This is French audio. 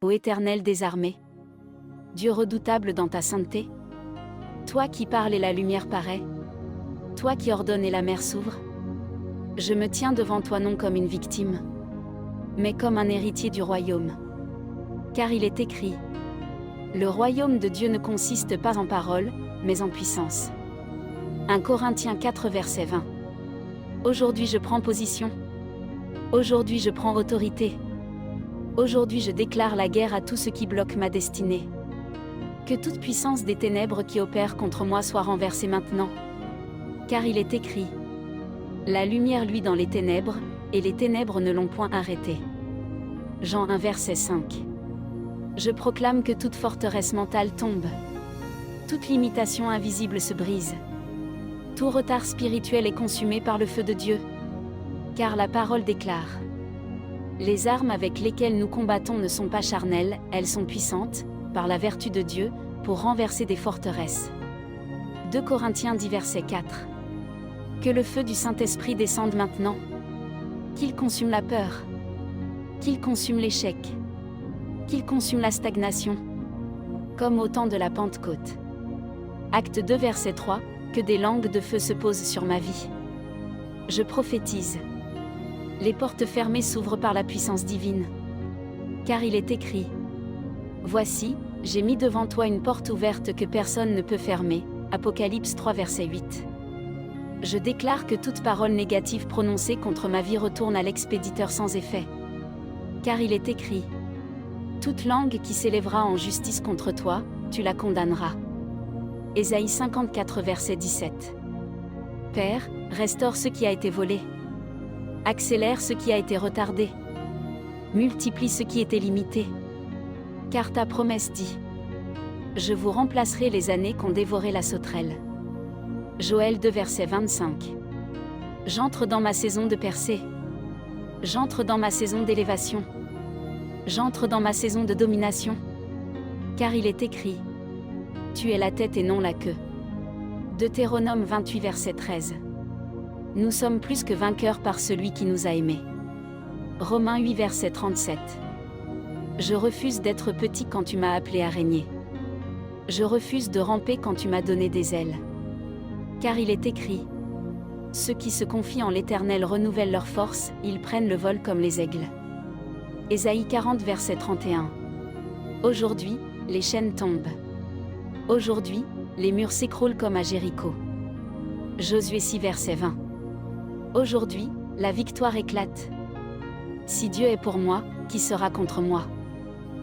ô Éternel des armées. Dieu redoutable dans ta sainteté. Toi qui parles et la lumière paraît. Toi qui ordonnes et la mer s'ouvre. Je me tiens devant toi non comme une victime, mais comme un héritier du royaume. Car il est écrit: le royaume de Dieu ne consiste pas en paroles, mais en puissance. 1 Corinthiens 4 verset 20. Aujourd'hui je prends position. Aujourd'hui je prends autorité. Aujourd'hui je déclare la guerre à tout ce qui bloque ma destinée. Que toute puissance des ténèbres qui opère contre moi soit renversée maintenant. Car il est écrit: la lumière luit dans les ténèbres, et les ténèbres ne l'ont point arrêtée. Jean 1 verset 5. Je proclame que toute forteresse mentale tombe. Toute limitation invisible se brise. Tout retard spirituel est consumé par le feu de Dieu. Car la parole déclare: les armes avec lesquelles nous combattons ne sont pas charnelles, elles sont puissantes, par la vertu de Dieu, pour renverser des forteresses. 2 Corinthiens 10 verset 4. Que le feu du Saint-Esprit descende maintenant. Qu'il consume la peur. Qu'il consume l'échec. Qu'il consume la stagnation. Comme au temps de la Pentecôte. Acte 2 verset 3. Que des langues de feu se posent sur ma vie. Je prophétise. Les portes fermées s'ouvrent par la puissance divine. Car il est écrit: voici, j'ai mis devant toi une porte ouverte que personne ne peut fermer. Apocalypse 3 verset 8. Je déclare que toute parole négative prononcée contre ma vie retourne à l'expéditeur sans effet. Car il est écrit: toute langue qui s'élèvera en justice contre toi, tu la condamneras. Ésaïe 54 verset 17. Père, restaure ce qui a été volé. Accélère ce qui a été retardé. Multiplie ce qui était limité. Car ta promesse dit: je vous remplacerai les années qu'ont dévoré la sauterelle. Joël 2 verset 25. J'entre dans ma saison de percée. J'entre dans ma saison d'élévation. J'entre dans ma saison de domination. Car il est écrit: tu es la tête et non la queue. Deutéronome 28 verset 13. Nous sommes plus que vainqueurs par celui qui nous a aimés. Romains 8 verset 37. Je refuse d'être petit quand tu m'as appelé à régner. Je refuse de ramper quand tu m'as donné des ailes. Car il est écrit: ceux qui se confient en l'Éternel renouvellent leur force, ils prennent le vol comme les aigles. Ésaïe 40 verset 31. Aujourd'hui, les chaînes tombent. Aujourd'hui, les murs s'écroulent comme à Jéricho. Josué 6 verset 20. Aujourd'hui, la victoire éclate. Si Dieu est pour moi, qui sera contre moi?